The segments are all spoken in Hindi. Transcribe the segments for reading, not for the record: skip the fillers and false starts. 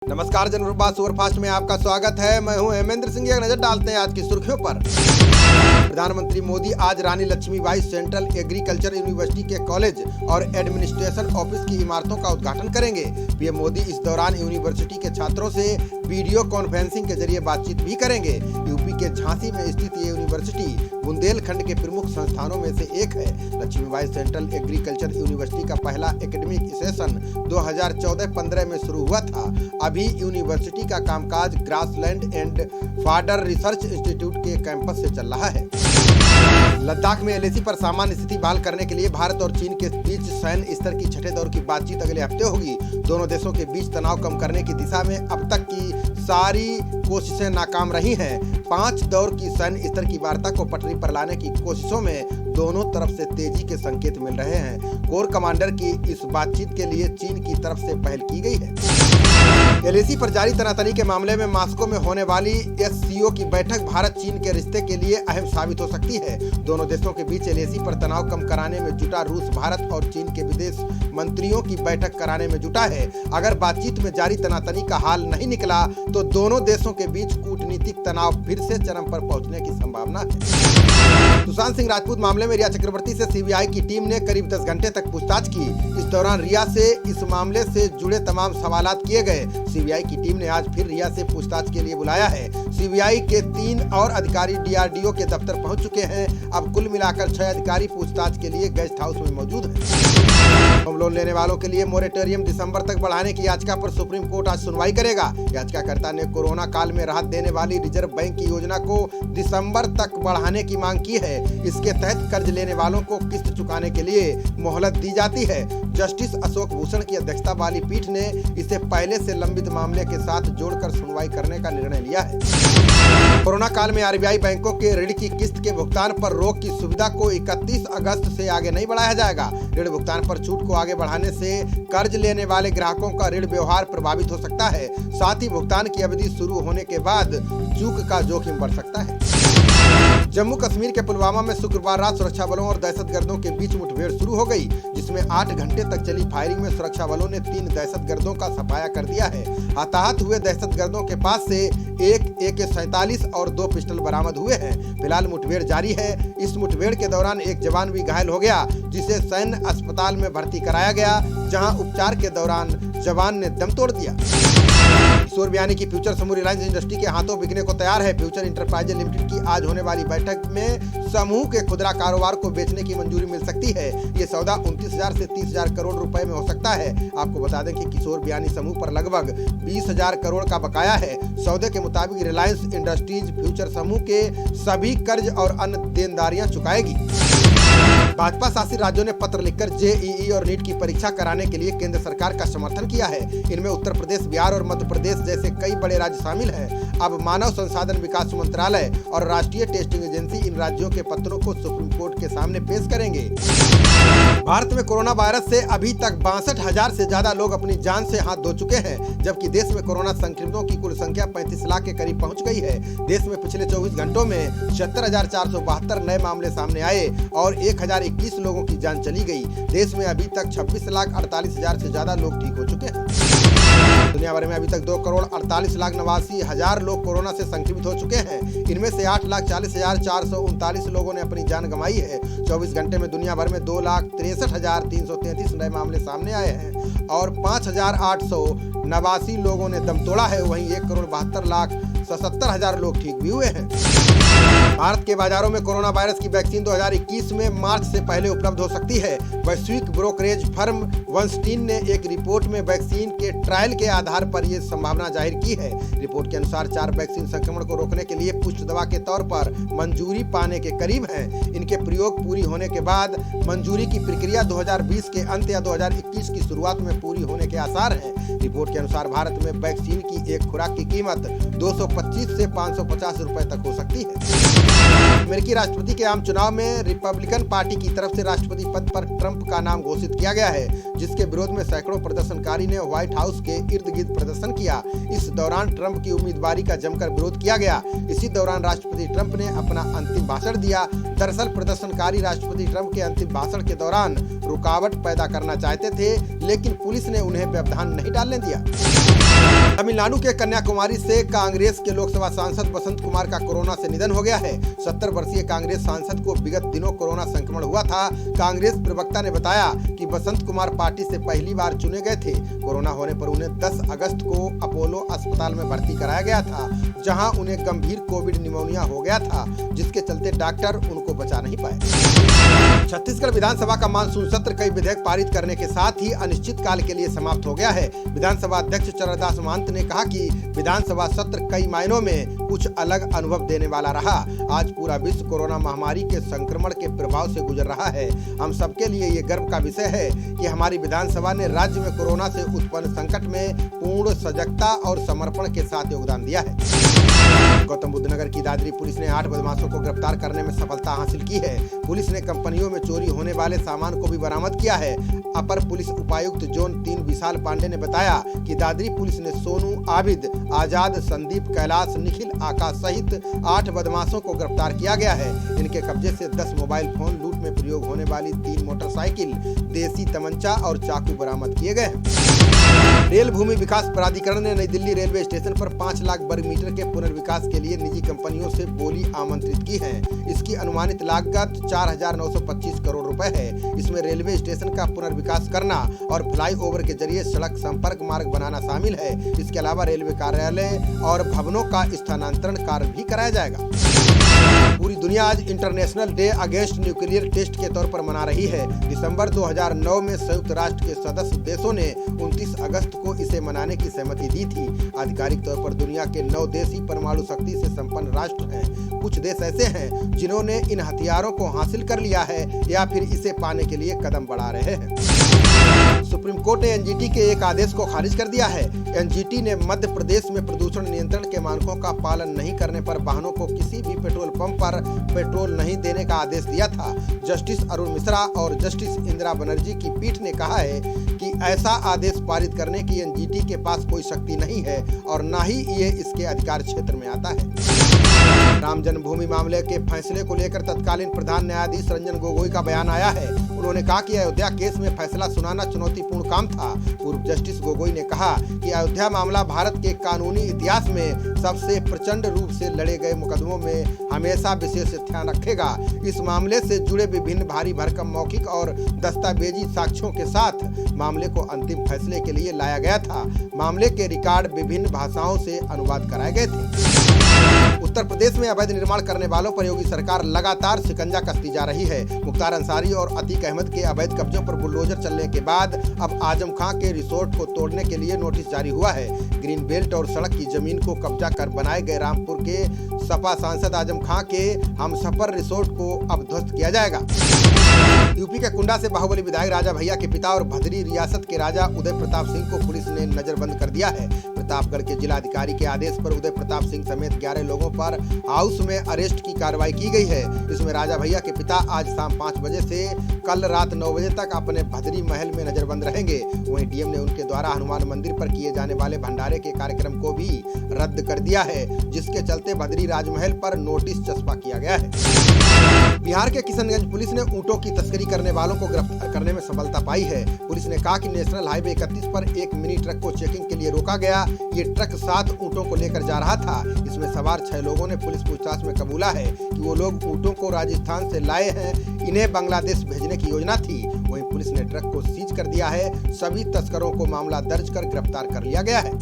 नमस्कार, जनप्रवाद सुपरफास्ट में आपका स्वागत है। मैं हूं हेमेंद्र सिंह। नजर डालते हैं आज की सुर्खियों पर। प्रधानमंत्री मोदी आज रानी लक्ष्मीबाई सेंट्रल एग्रीकल्चर यूनिवर्सिटी के कॉलेज और एडमिनिस्ट्रेशन ऑफिस की इमारतों का उद्घाटन करेंगे। पीएम मोदी इस दौरान यूनिवर्सिटी के छात्रों से वीडियो कॉन्फ्रेंसिंग के जरिए बातचीत भी करेंगे। यूपी के झांसी में स्थित ये यूनिवर्सिटी बुंदेलखंड के प्रमुख संस्थानों में से एक है। लक्ष्मीबाई सेंट्रल एग्रीकल्चर यूनिवर्सिटी का पहला एकेडमिक सेशन 2014-15 में शुरू हुआ था। अभी यूनिवर्सिटी का कामकाज ग्रासलैंड एंड फाडर रिसर्च इंस्टीट्यूट के कैंपस से चल रहा है। लद्दाख में एलएसी पर सामान्य स्थिति बहाल करने के लिए भारत और चीन के बीच सैन्य स्तर की छठे दौर की बातचीत अगले हफ्ते होगी। दोनों देशों के बीच तनाव कम करने की दिशा में अब तक की सारी कोशिशें नाकाम रही हैं। 5 दौर की सैन्य स्तर की वार्ता को पटरी पर लाने की कोशिशों में दोनों तरफ से तेजी के संकेत मिल रहे हैं। कोर कमांडर की इस बातचीत के लिए चीन की तरफ से पहल की गई है। एलएसी पर जारी तनातनी के मामले में मॉस्को में होने वाली एससीओ की बैठक भारत चीन के रिश्ते के लिए अहम साबित हो सकती है। दोनों देशों के बीच एलएसी पर तनाव कम कराने में जुटा रूस भारत और चीन के विदेश मंत्रियों की बैठक कराने में जुटा है। अगर बातचीत में जारी तनातनी का हाल नहीं निकला तो दोनों देशों के बीच कूटनीतिक तनाव फिर से चरम पर पहुंचने की संभावना है। सुशांत सिंह राजपूत मामले में रिया चक्रवर्ती से सीबीआई की टीम ने करीब 10 घंटे तक पूछताछ की। इस दौरान रिया से इस मामले से जुड़े तमाम सवालात किए गए। सीबीआई की टीम ने आज फिर रिया से पूछताछ के लिए बुलाया है। सीबीआई के 3 और अधिकारी डीआरडीओ के दफ्तर पहुंच चुके हैं। अब कुल मिलाकर 6 अधिकारी पूछताछ के लिए गेस्ट हाउस में मौजूद हैं। होम लोन लेने वालों के लिए मोरेटोरियम दिसंबर तक बढ़ाने की याचिका पर सुप्रीम कोर्ट आज सुनवाई करेगा। याचिकाकर्ता ने कोरोना काल में राहत देने वाली रिजर्व बैंक की योजना को दिसंबर तक बढ़ाने की मांग की है। इसके तहत कर्ज लेने वालों को किस्त चुकाने के लिए मोहलत दी जाती है। जस्टिस अशोक भूषण की अध्यक्षता वाली पीठ ने इसे पहले से लंबित मामले के साथ जोड़कर सुनवाई करने का निर्णय लिया है। कोरोना काल में आरबीआई बैंकों के ऋण की किस्त के भुगतान पर रोक की सुविधा को 31 अगस्त से आगे नहीं बढ़ाया जाएगा। ऋण भुगतान पर छूट को आगे बढ़ाने से कर्ज लेने वाले ग्राहकों का ऋण व्यवहार प्रभावित हो सकता है। साथ ही भुगतान की अवधि शुरू होने के बाद चूक का जोखिम बढ़ सकता है। जम्मू कश्मीर के पुलवामा में शुक्रवार रात सुरक्षा बलों और दहशतगर्दों के बीच मुठभेड़ शुरू हो गई, जिसमें 8 घंटे तक चली फायरिंग में सुरक्षा बलों ने 3 दहशतगर्दों का सफाया कर दिया है। हताहत हुए दहशतगर्दों के पास से एक AK-47 और 2 पिस्टल बरामद हुए हैं। फिलहाल मुठभेड़ जारी है। इस मुठभेड़ के दौरान एक जवान भी घायल हो गया, जिसे सैन्य अस्पताल में भर्ती कराया गया, जहां उपचार के दौरान जवान ने दम तोड़ दिया। किशोर बियानी की फ्यूचर समूह रिलायंस इंडस्ट्री के हाथों बिकने को तैयार है। फ्यूचर इंटरप्राइजेज लिमिटेड की आज होने वाली बैठक में समूह के खुदरा कारोबार को बेचने की मंजूरी मिल सकती है। ये सौदा 29,000 से 30,000 करोड़ रुपए में हो सकता है। आपको बता दें कि किशोर बियानी समूह पर लगभग 20,000 करोड़ का बकाया है। सौदे के मुताबिक रिलायंस इंडस्ट्रीज फ्यूचर समूह के सभी कर्ज और अन्य देनदारियां चुकाएगी। भाजपा शासित राज्यों ने पत्र लिखकर जेईई और नीट की परीक्षा कराने के लिए केंद्र सरकार का समर्थन किया है। इनमें उत्तर प्रदेश, बिहार और मध्य प्रदेश जैसे कई बड़े राज्य शामिल हैं। अब मानव संसाधन विकास मंत्रालय और राष्ट्रीय टेस्टिंग एजेंसी इन राज्यों के पत्रों को सुप्रीम कोर्ट के सामने पेश करेंगे। भारत में कोरोना वायरस से अभी तक 62,000 से ज्यादा लोग अपनी जान से हाथ धो चुके हैं, जबकि देश में कोरोना संक्रमितों की कुल संख्या 35 लाख के करीब पहुंच गई है। देश में पिछले 24 घंटों में 76,472 नए मामले सामने आए और 1,021 लोगों की जान चली गई। देश में अभी तक 26,48,000 से ज्यादा लोग ठीक हो चुके हैं। दुनिया भर में अभी तक 2,48,89,000 लोग कोरोना से संक्रमित हो चुके हैं। इनमें से 8,40,439 लोगों ने अपनी जान गंवाई है। 24 घंटे में दुनिया भर में 2,63,333 नए मामले सामने आए हैं और 5,889 लोगों ने दम तोड़ा है। वहीं 1,72,77,000 लोग ठीक भी हुए हैं। भारत के बाजारों में कोरोना वायरस की वैक्सीन 2021 में मार्च से पहले उपलब्ध हो सकती है। वैश्विक ब्रोकरेज फर्म वनस्टीन ने एक रिपोर्ट में वैक्सीन के ट्रायल के आधार पर यह संभावना जाहिर की है। रिपोर्ट के अनुसार 4 वैक्सीन संक्रमण को रोकने के लिए पुष्ट दवा के तौर पर मंजूरी पाने के करीब हैं। इनके प्रयोग पूरी होने के बाद मंजूरी की प्रक्रिया 2020 के अंत या 2021 की शुरुआत में पूरी होने के आसार हैं। रिपोर्ट के अनुसार भारत में वैक्सीन की एक खुराक की कीमत 225 से 550 रुपए तक हो सकती है। अमेरिकी राष्ट्रपति के आम चुनाव में रिपब्लिकन पार्टी की तरफ से राष्ट्रपति पद पर ट्रंप का नाम घोषित किया गया है, जिसके विरोध में सैकड़ों प्रदर्शनकारी ने व्हाइट हाउस के इर्द गिर्द प्रदर्शन किया। इस दौरान ट्रंप की उम्मीदवारी का जमकर विरोध किया गया। इसी दौरान राष्ट्रपति ट्रंप ने अपना अंतिम भाषण दिया। दरअसल प्रदर्शनकारी राष्ट्रपति ट्रंप के अंतिम भाषण के दौरान रुकावट पैदा करना चाहते थे, लेकिन पुलिस ने उन्हें व्यवधान नहीं डालने दिया। तमिलनाडु के कन्याकुमारी से कांग्रेस के लोकसभा सांसद बसंत कुमार का कोरोना से निधन हो गया है। 70 वर्षीय कांग्रेस सांसद को विगत दिनों कोरोना संक्रमण हुआ था। कांग्रेस प्रवक्ता ने बताया कि बसंत कुमार पार्टी से पहली बार चुने गए थे। कोरोना होने पर उन्हें 10 अगस्त को अपोलो अस्पताल में भर्ती कराया गया था, जहां उन्हें गंभीर कोविड निमोनिया हो गया था, जिसके चलते डॉक्टर उनको बचा नहीं पाए। छत्तीसगढ़ विधानसभा का मानसून सत्र कई विधेयक पारित करने के साथ ही अनिश्चित काल के लिए समाप्त हो गया है। विधानसभा अध्यक्ष चरणदास महंत ने कहा कि विधानसभा सत्र कई मायनों में कुछ अलग अनुभव देने वाला रहा। आज पूरा विश्व कोरोना महामारी के संक्रमण के प्रभाव से गुजर रहा है। हम सबके लिए ये गर्व का विषय है कि हमारी विधानसभा ने राज्य में कोरोना से उत्पन्न संकट में पूर्ण सजगता और समर्पण के साथ योगदान दिया है। गौतम बुद्ध नगर की दादरी पुलिस ने 8 बदमाशों को गिरफ्तार करने में सफलता हासिल की है। पुलिस ने कंपनियों में चोरी होने वाले सामान को भी बरामद किया है। अपर पुलिस उपायुक्त जोन 3 विशाल पांडे ने बताया कि दादरी पुलिस ने सोनू, आबिद, आजाद, संदीप, कैलाश, निखिल, आकाश सहित 8 बदमाशों को गिरफ्तार किया गया है। इनके कब्जे से 10 मोबाइल फोन, लूट में प्रयोग होने वाली 3 मोटरसाइकिल, देसी तमंचा और चाकू बरामद किए गए हैं। रेल भूमि विकास प्राधिकरण ने नई दिल्ली रेलवे स्टेशन पर 5 लाख वर्ग मीटर के पुनर्विकास के लिए निजी कंपनियों से बोली आमंत्रित की है। इसकी अनुमानित लागत 4,925 करोड़ रुपए है। इसमें रेलवे स्टेशन का पुनर्विकास करना और फ्लाईओवर के जरिए सड़क संपर्क मार्ग बनाना शामिल है। इसके अलावा रेलवे कार्यालय और भवनों का स्थानांतरण कार्य भी कराया जाएगा। पूरी दुनिया आज international day against nuclear test के तौर पर मना रही है। दिसंबर 2009 में संयुक्त राष्ट्र के सदस्य देशों ने 29 अगस्त को इसे मनाने की सहमति दी थी। आधिकारिक तौर पर दुनिया के 9 देश ही परमाणु शक्ति से संपन्न राष्ट्र हैं। कुछ देश ऐसे हैं जिन्होंने इन हथियारों को हासिल कर लिया है या फिर इसे पाने के लिए कदम बढ़ा रहे हैं। सुप्रीम कोर्ट ने एनजीटी के एक आदेश को खारिज कर दिया है। एनजीटी ने मध्य प्रदेश में प्रदूषण नियंत्रण के मानकों का पालन नहीं करने पर वाहनों को किसी भी पेट्रोल पंप पर पेट्रोल नहीं देने का आदेश दिया था। जस्टिस अरुण मिश्रा और जस्टिस इंदिरा बनर्जी की पीठ ने कहा है कि ऐसा आदेश पारित करने की एनजीटी के पास कोई शक्ति नहीं है और न ही ये इसके अधिकार क्षेत्र में आता है। राम जन्मभूमि मामले के फैसले को लेकर तत्कालीन प्रधान न्यायाधीश रंजन गोगोई का बयान आया है। उन्होंने कहा कि अयोध्या केस में फैसला सुनाना चुनौतीपूर्ण काम था। पूर्व जस्टिस गोगोई ने कहा कि अयोध्या मामला भारत के कानूनी इतिहास में सबसे प्रचंड रूप से लड़े गए मुकदमों में हमेशा विशेष ध्यान रखेगा। इस मामले से जुड़े विभिन्न भारी भरकम मौखिक और दस्तावेजी साक्ष्यों के साथ मामले को अंतिम फैसले के लिए लाया गया था। मामले के रिकॉर्ड विभिन्न भाषाओं से अनुवाद कराए गए थे। उत्तर प्रदेश में अवैध निर्माण करने वालों पर योगी सरकार लगातार शिकंजा कसती जा रही है। मुख्तार अंसारी और अतीक अहमद के अवैध कब्जों पर बुलडोजर चलने के बाद अब आजम खां के रिसोर्ट को तोड़ने के लिए नोटिस जारी हुआ है। ग्रीन बेल्ट और सड़क की जमीन को कब्जा कर बनाए गए रामपुर के सपा सांसद आजम खां के हमसफर रिसोर्ट को अब ध्वस्त किया जाएगा। यूपी के कुंडा से बाहुबली विधायक राजा भैया के पिता और भदरी रियासत के राजा उदय प्रताप सिंह को पुलिस ने नजरबंद कर दिया है। प्रतापगढ़ के जिलाधिकारी के आदेश पर उदय प्रताप सिंह समेत 11 लोगों पर हाउस में अरेस्ट की कार्रवाई की गई है। इसमें राजा भैया के पिता आज शाम 5 बजे से कल रात 9 बजे तक अपने भदरी महल में नजरबंद रहेंगे। वहीं डीएम ने उनके द्वारा हनुमान मंदिर पर किए जाने वाले भंडारे के कार्यक्रम को भी रद्द कर दिया है, जिसके चलते भदरी राजमहल पर नोटिस चस्पा किया गया है। बिहार के किशनगंज पुलिस ने ऊंटों की तस्करी करने वालों को गिरफ्तार करने में सफलता पाई है। पुलिस ने कहा कि नेशनल हाईवे 31 पर एक मिनी ट्रक को चेकिंग के लिए रोका गया। ये ट्रक 7 ऊंटों को लेकर जा रहा था। इसमें सवार 6 लोगों ने पुलिस पूछताछ में कबूला है कि वो लोग ऊंटों को राजस्थान से लाए हैं। इन्हें बांग्लादेश भेजने की योजना थी। वहीं पुलिस ने ट्रक को सीज कर दिया है। सभी तस्करों को मामला दर्ज कर गिरफ्तार कर लिया गया है।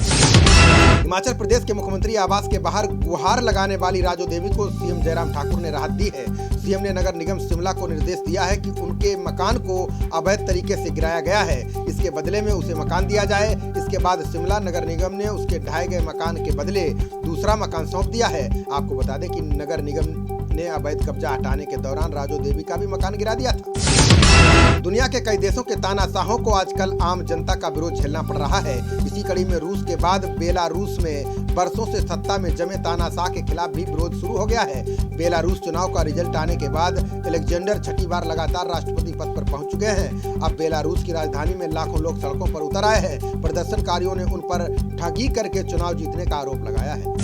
हिमाचल प्रदेश के मुख्यमंत्री आवास के बाहर गुहार लगाने वाली राजो देवी को सीएम जयराम ठाकुर ने राहत दी है। सीएम ने नगर निगम शिमला को निर्देश दिया है कि उनके मकान को अवैध तरीके से गिराया गया है, इसके बदले में उसे मकान दिया जाए। इसके बाद शिमला नगर निगम ने उसके ढाए गए मकान के बदले दूसरा मकान सौंप दिया है। आपको बता दें कि नगर निगम ने अवैध कब्जा हटाने के दौरान राजो देवी का भी मकान गिरा दिया था। दुनिया के कई देशों के तानाशाहों को आजकल आम जनता का विरोध झेलना पड़ रहा है। इसी कड़ी में रूस के बाद बेलारूस में बरसों से सत्ता में जमे तानाशाह के खिलाफ भी विरोध शुरू हो गया है। बेलारूस चुनाव का रिजल्ट आने के बाद अलेक्जेंडर छठी बार लगातार राष्ट्रपति पद पर पहुंच चुके हैं। अब बेलारूस की राजधानी में लाखों लोग सड़कों पर उतर आए हैं। प्रदर्शनकारियों ने उन पर ठगी करके चुनाव जीतने का आरोप लगाया है।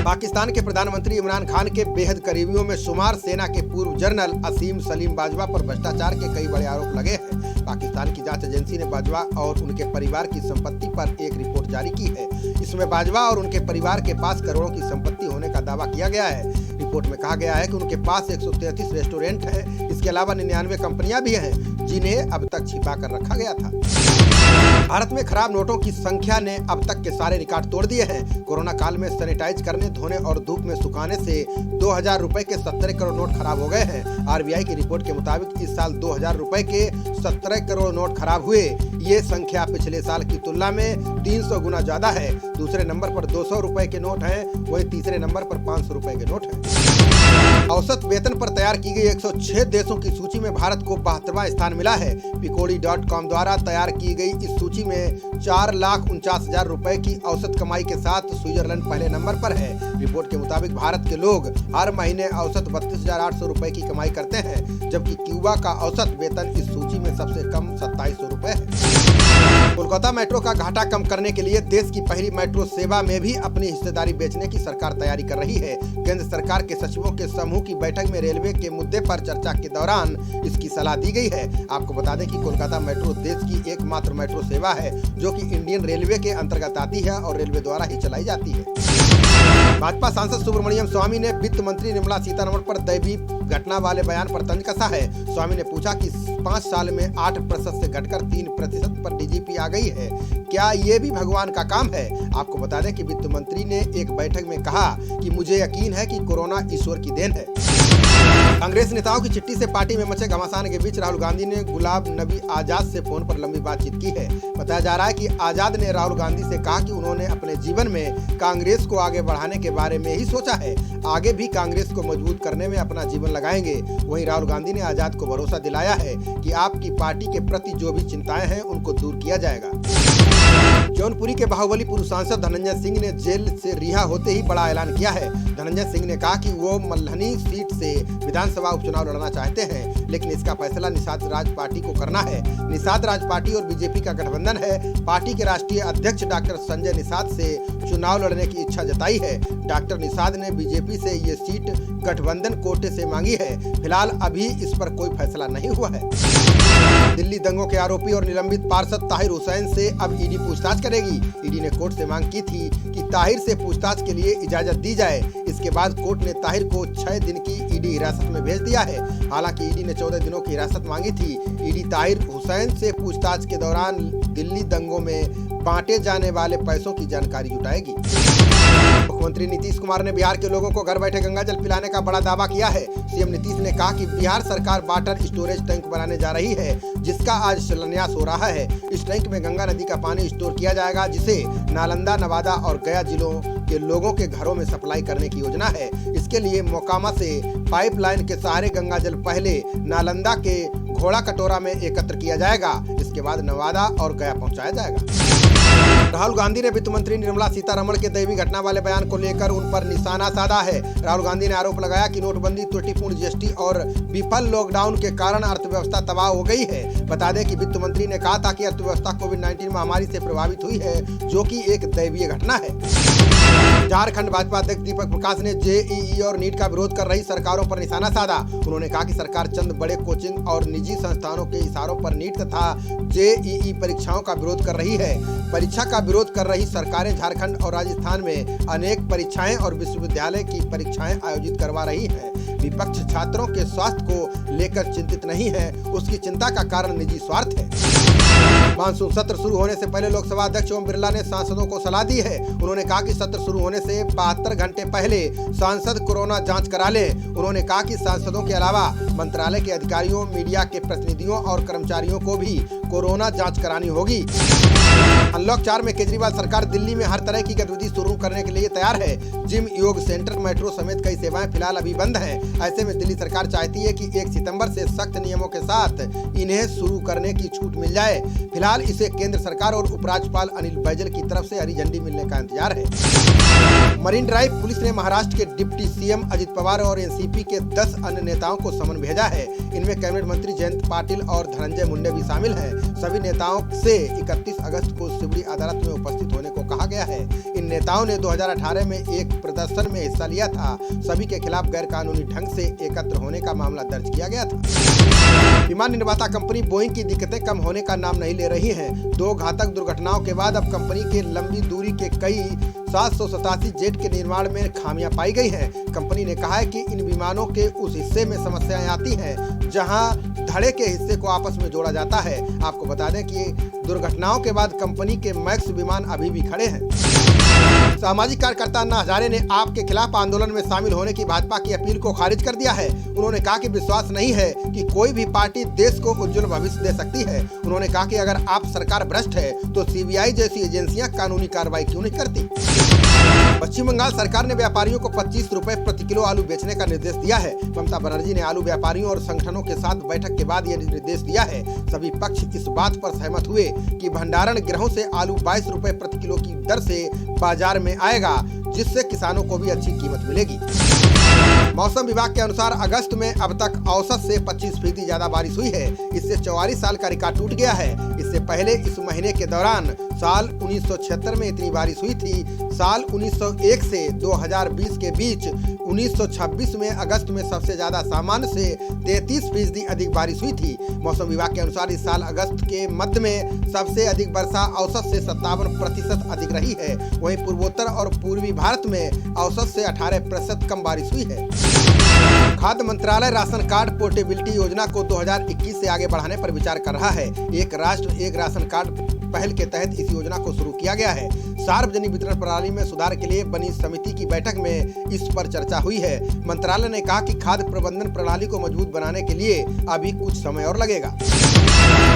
पाकिस्तान के प्रधानमंत्री इमरान खान के बेहद करीबियों में शुमार सेना के पूर्व जनरल असीम सलीम बाजवा पर भ्रष्टाचार के कई बड़े आरोप लगे हैं। पाकिस्तान की जांच एजेंसी ने बाजवा और उनके परिवार की संपत्ति पर एक रिपोर्ट जारी की है। इसमें बाजवा और उनके परिवार के पास करोड़ों की संपत्ति होने का दावा किया गया है। रिपोर्ट में कहा गया है कि उनके पास 133 रेस्टोरेंट है। इसके अलावा 99 कंपनियां भी हैं जिन्हें अब तक छिपा कर रखा गया था। भारत में खराब नोटों की संख्या ने अब तक के सारे रिकॉर्ड तोड़ दिए हैं। कोरोना काल में सैनिटाइज करने, धोने और धूप में सुखाने से 2000 रुपए के 17 करोड़ नोट खराब हो गए हैं। आरबीआई की रिपोर्ट के मुताबिक इस साल 2000 रुपए के 17 करोड़ नोट खराब हुए। ये संख्या पिछले साल की तुलना में 300 गुना ज्यादा है। दूसरे नंबर पर 200 रुपए के नोट हैं, वही तीसरे नंबर पर 500 रुपए के नोट हैं। औसत वेतन पर तैयार की गई 106 देशों की सूची में भारत को 72वां स्थान मिला है। Picori.com द्वारा तैयार की गई इस सूची में 4,49,000 रुपए की औसत कमाई के साथ स्विट्जरलैंड पहले नंबर पर है। रिपोर्ट के मुताबिक भारत के लोग हर महीने औसत 32,800 रुपए की कमाई करते हैं, जबकि क्यूबा का औसत वेतन इस सूची में सबसे कम 2700 रुपए है। कोलकाता मेट्रो का घाटा कम करने के लिए देश की पहली मेट्रो सेवा में भी अपनी हिस्सेदारी बेचने की सरकार तैयारी कर रही है। केंद्र सरकार के सचिवों के समूह की बैठक में रेलवे के मुद्दे पर चर्चा के दौरान इसकी सलाह दी गई है। आपको बता दें कि कोलकाता मेट्रो देश की एकमात्र मेट्रो सेवा है जो कि इंडियन रेलवे के अंतर्गत आती है और रेलवे द्वारा ही चलाई जाती है। भाजपा सांसद सुब्रमण्यम स्वामी ने वित्त मंत्री निर्मला सीतारमण पर दैवीय घटना वाले बयान पर तंज कसा है। स्वामी ने पूछा कि 5 साल में 8% से घटकर 3% पर डीजीपी आ गई है, क्या ये भी भगवान का काम है? आपको बता दें कि वित्त मंत्री ने एक बैठक में कहा कि मुझे यकीन है कि कोरोना ईश्वर की देन है। कांग्रेस नेताओं की चिट्ठी से पार्टी में मचे घमासान के बीच राहुल गांधी ने गुलाम नबी आजाद से फोन पर लंबी बातचीत की है। बताया जा रहा है कि आजाद ने राहुल गांधी से कहा कि उन्होंने अपने जीवन में कांग्रेस को आगे बढ़ाने के बारे में ही सोचा है, आगे भी कांग्रेस को मजबूत करने में अपना जीवन लगाएंगे। वहीं राहुल गांधी ने आजाद को भरोसा दिलाया है कि आपकी पार्टी के प्रति जो भी चिंताएं हैं उनको दूर किया जाएगा। जौनपुरी के बाहुबली सांसद धनंजय सिंह ने जेल से रिहा होते ही बड़ा ऐलान किया है। धनंजय सिंह ने कहा कि वो मल्हनी सीट से विधानसभा उपचुनाव लड़ना चाहते हैं, लेकिन इसका फैसला निषाद राज पार्टी को करना है। निषाद राज पार्टी और बीजेपी का गठबंधन है। पार्टी के राष्ट्रीय अध्यक्ष डॉक्टर संजय निषाद से चुनाव लड़ने की इच्छा जताई है। डॉक्टर निषाद ने बीजेपी से ये सीट गठबंधन कोटे से मांगी है। फिलहाल अभी इस पर कोई फैसला नहीं हुआ है। दिल्ली दंगों के आरोपी और निलंबित पार्षद ताहिर हुसैन से अब ईडी पूछताछ करेगी। ईडी ने कोर्ट से मांग की थी कि ताहिर से पूछताछ के लिए इजाजत दी जाए। इसके बाद कोर्ट ने ताहिर को 6 दिन की ईडी हिरासत में भेज दिया है। हालांकि ईडी ने 14 दिनों की हिरासत मांगी थी। ईडी ताहिर हुसैन से पूछताछ के दौरान दिल्ली दंगों में बांटे जाने वाले पैसों की जानकारी जुटाएगी। मुख्यमंत्री नीतीश कुमार ने बिहार के लोगों को घर बैठे गंगा जल पिलाने का बड़ा दावा किया है। सीएम नीतीश ने कहा कि बिहार सरकार वाटर स्टोरेज टैंक बनाने जा रही है, जिसका आज शिलान्यास हो रहा है। इस टैंक में गंगा नदी का पानी स्टोर किया जाएगा, जिसे नालंदा, नवादा और गया जिलों के लोगों के घरों में सप्लाई करने की योजना है। इसके लिए मोकामा से पाइपलाइन के सहारे गंगा जल पहले नालंदा के घोड़ा कटोरा में एकत्र किया जाएगा, इसके बाद नवादा और गया पहुंचाया जाएगा। राहुल गांधी ने वित्त मंत्री निर्मला सीतारमण के दैवीय घटना वाले बयान को लेकर उन पर निशाना साधा है। राहुल गांधी ने आरोप लगाया कि नोटबंदी, त्रुटिपूर्ण जीएसटी और विफल लॉकडाउन के कारण अर्थव्यवस्था तबाह हो गई है। बता दें कि वित्त मंत्री ने कहा था कि अर्थव्यवस्था कोविड-19 महामारी से प्रभावित हुई है, जो कि एक दैवीय घटना है। झारखंड भाजपा अध्यक्ष दीपक प्रकाश ने जेईई और नीट का विरोध कर रही सरकारों पर निशाना साधा। उन्होंने कहा कि सरकार चंद बड़े कोचिंग और निजी संस्थानों के इशारों पर नीट तथा जेईई परीक्षाओं का विरोध कर रही है। परीक्षा का विरोध कर रही सरकारें झारखंड और राजस्थान में अनेक परीक्षाएं और विश्वविद्यालय की परीक्षाएं आयोजित करवा रही हैं। विपक्ष छात्रों के स्वास्थ्य को लेकर चिंतित नहीं है, उसकी चिंता का कारण निजी स्वार्थ है। मानसून सत्र शुरू होने से पहले लोकसभा अध्यक्ष ओम बिरला ने सांसदों को सलाह दी है। उन्होंने कहा कि सत्र शुरू होने से 72 घंटे पहले सांसद कोरोना जांच करा लें। उन्होंने कहा कि सांसदों के अलावा मंत्रालय के अधिकारियों, मीडिया के प्रतिनिधियों और कर्मचारियों को भी कोरोना जांच करानी होगी। अनलॉक 4 में केजरीवाल सरकार दिल्ली में हर तरह की गतिविधि शुरू करने के लिए तैयार है। जिम, योग सेंटर, मेट्रो समेत कई सेवाएं फिलहाल अभी बंद हैं। ऐसे में दिल्ली सरकार चाहती है कि 1 सितंबर से सख्त नियमों के साथ इन्हें शुरू करने की छूट मिल जाए। फिलहाल इसे केंद्र सरकार और उपराज्यपाल अनिल बैजल की तरफ से हरी झंडी मिलने का इंतजार है। मरीन ड्राइव पुलिस ने महाराष्ट्र के डिप्टी सीएम अजित पवार और एनसीपी के 10 अन्य नेताओं को समन भेजा है। इनमें कैबिनेट मंत्री जयंत पाटिल और धनंजय मुंडे भी शामिल हैं। सभी नेताओं से 31 अगस्त को सिवड़ी अदालत में उपस्थित होने को कहा गया है। इन नेताओं ने 2018 में एक प्रदर्शन में हिस्सा लिया था। सभी के खिलाफ गैरकानूनी ढंग से एकत्र होने का मामला दर्ज किया गया था। विमान निर्माता कंपनी बोइंग की दिक्कतें कम होने का नाम नहीं ले रही हैं। 2 घातक दुर्घटनाओं के बाद अब कंपनी के लंबी दूरी के कई 787 जेट के निर्माण में खामियां पाई गई हैं। कंपनी ने कहा है कि इन विमानों के उस हिस्से में समस्याएं आती हैं जहां धड़े के हिस्से को आपस में जोड़ा जाता है। आपको बता दें कि दुर्घटनाओं के बाद कंपनी के मैक्स विमान अभी भी खड़े हैं। सामाजिक कार्यकर्ता अन्ना हजारे ने आप के खिलाफ आंदोलन में शामिल होने की भाजपा की अपील को खारिज कर दिया है। उन्होंने कहा कि विश्वास नहीं है कि कोई भी पार्टी देश को उज्जवल भविष्य दे सकती है। उन्होंने कहा कि अगर आप सरकार भ्रष्ट है तो सीबीआई जैसी एजेंसियां कानूनी कार्रवाई क्यों नहीं करती। पश्चिम बंगाल सरकार ने व्यापारियों को 25 रुपए प्रति किलो आलू बेचने का निर्देश दिया है। ममता बनर्जी ने आलू व्यापारियों और संगठनों के साथ बैठक के बाद यह निर्देश दिया है। सभी पक्ष इस बात पर सहमत हुए कि भंडारण गृहों से आलू 22 रुपए प्रति किलो की दर से बाजार में आएगा, जिससे किसानों को भी अच्छी कीमत मिलेगी। मौसम विभाग के अनुसार अगस्त में अब तक औसत से 25% ज्यादा बारिश हुई है। इससे 44 साल का रिकॉर्ड टूट गया है। इससे पहले इस महीने के दौरान साल 1976 में इतनी बारिश हुई थी। साल 1901 से 2020 के बीच 1926 में अगस्त में सबसे ज्यादा सामान्य से 33% अधिक बारिश हुई थी। मौसम विभाग के अनुसार इस साल अगस्त के मध्य में सबसे अधिक वर्षा औसत से 57% अधिक रही है। वहीं पूर्वोत्तर और पूर्वी भारत में औसत से 18% कम बारिश हुई है। खाद्य मंत्रालय राशन कार्ड पोर्टेबिलिटी योजना को 2021 से आगे बढ़ाने पर विचार कर रहा है। एक राष्ट्र एक राशन कार्ड पहल के तहत इस योजना को शुरू किया गया है। सार्वजनिक वितरण प्रणाली में सुधार के लिए बनी समिति की बैठक में इस पर चर्चा हुई है। मंत्रालय ने कहा कि खाद्य प्रबंधन प्रणाली को मजबूत बनाने के लिए अभी कुछ समय और लगेगा।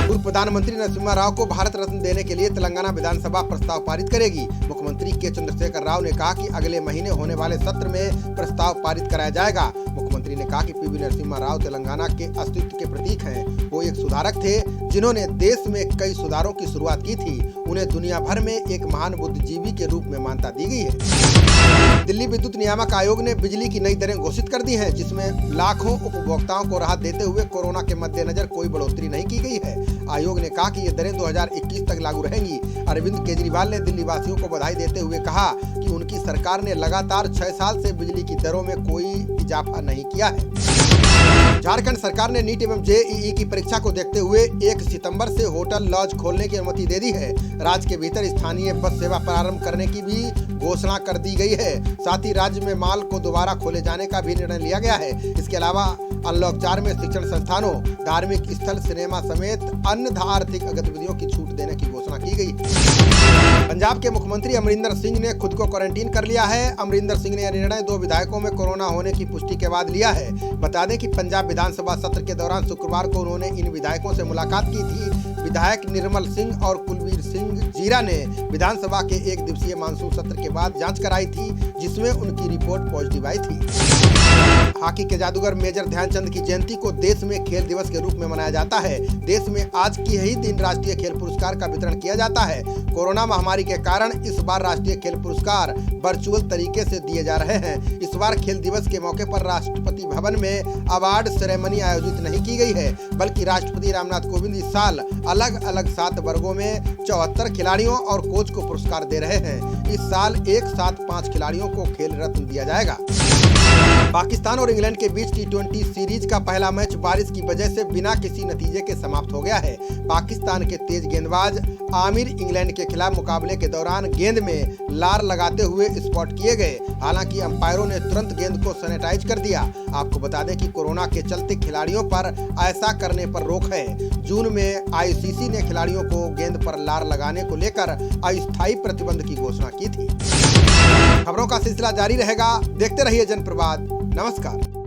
पूर्व प्रधानमंत्री नरसिम्हा राव को भारत रत्न देने के लिए तेलंगाना विधानसभा प्रस्ताव पारित करेगी। मुख्यमंत्री के चंद्रशेखर राव ने कहा कि अगले महीने होने वाले सत्र में प्रस्ताव पारित कराया जाएगा। मुख्यमंत्री ने कहा कि पीवी नरसिम्हा राव तेलंगाना के अस्तित्व के प्रतीक हैं। वो एक सुधारक थे जिन्होंने देश में कई सुधारों की शुरुआत की थी। उन्हें दुनिया भर में एक महान बुद्धिजीवी के रूप में मान्यता दी गई है। दिल्ली विद्युत नियामक आयोग ने बिजली की नई दरें घोषित कर दी हैं, जिसमें लाखों उपभोक्ताओं को राहत देते हुए कोरोना के मद्देनजर कोई बढ़ोतरी नहीं की गई है। आयोग ने कहा कि ये दरें 2021 तक लागू रहेंगी। अरविंद केजरीवाल ने दिल्ली वासियों को बधाई देते हुए कहा कि उनकी सरकार ने लगातार 6 साल से बिजली की दरों में कोई इजाफा नहीं किया है। झारखंड सरकार ने नीट एवं जेईई की परीक्षा को देखते हुए 1 सितंबर से होटल लॉज खोलने की अनुमति दे दी है। राज्य के भीतर स्थानीय बस सेवा प्रारंभ करने की भी घोषणा कर दी गई है। साथ ही राज्य में मॉल को दोबारा खोले जाने का भी निर्णय लिया गया है। इसके अलावा अनलॉक 4 में शिक्षण संस्थानों, धार्मिक स्थल, सिनेमा समेत अन्य आर्थिक गतिविधियों की छूट देने की घोषणा की गई। पंजाब के मुख्यमंत्री अमरिंदर सिंह ने खुद को क्वारंटीन कर लिया है। अमरिंदर सिंह ने यह निर्णय 2 विधायकों में कोरोना होने की पुष्टि के बाद लिया है। बता दें कि पंजाब विधानसभा सत्र के दौरान शुक्रवार को उन्होंने इन विधायकों से मुलाकात की थी। विधायक निर्मल सिंह और कुलवीर सिंह जीरा ने विधानसभा के 1 दिवसीय मानसून सत्र के बाद जांच कराई थी, जिसमें उनकी रिपोर्ट पॉजिटिव आई थी। हॉकी के जादूगर मेजर ध्यानचंद की जयंती को देश में खेल दिवस के रूप में मनाया जाता है। देश में आज के ही दिन राष्ट्रीय खेल पुरस्कार का वितरण किया जाता है। कोरोना महामारी के कारण इस बार राष्ट्रीय खेल पुरस्कार वर्चुअल तरीके से दिए जा रहे हैं। इस बार खेल दिवस के मौके पर राष्ट्रपति भवन में अवार्ड सेरेमनी आयोजित नहीं की गई है, बल्कि राष्ट्रपति रामनाथ कोविंद इस साल अलग अलग 7 वर्गों में 74 खिलाड़ियों और कोच को पुरस्कार दे रहे हैं। इस साल एक साथ 5 खिलाड़ियों को खेल रत्न दिया जाएगा। पाकिस्तान और इंग्लैंड के बीच T20 सीरीज का पहला मैच बारिश की वजह से बिना किसी नतीजे के समाप्त हो गया है। पाकिस्तान के तेज गेंदबाज आमिर इंग्लैंड के खिलाफ मुकाबले के दौरान गेंद में लार लगाते हुए स्पॉट किए गए। हालांकि अंपायरों ने तुरंत गेंद को सैनिटाइज कर दिया। आपको बता दें कि कोरोना के चलते खिलाड़ियों पर ऐसा करने पर रोक है। जून में ICC ने खिलाड़ियों को गेंद पर लार लगाने को लेकर अस्थायी प्रतिबंध की घोषणा की थी। खबरों का सिलसिला जारी रहेगा। देखते रहिए जनप्रवाद। नमस्कार।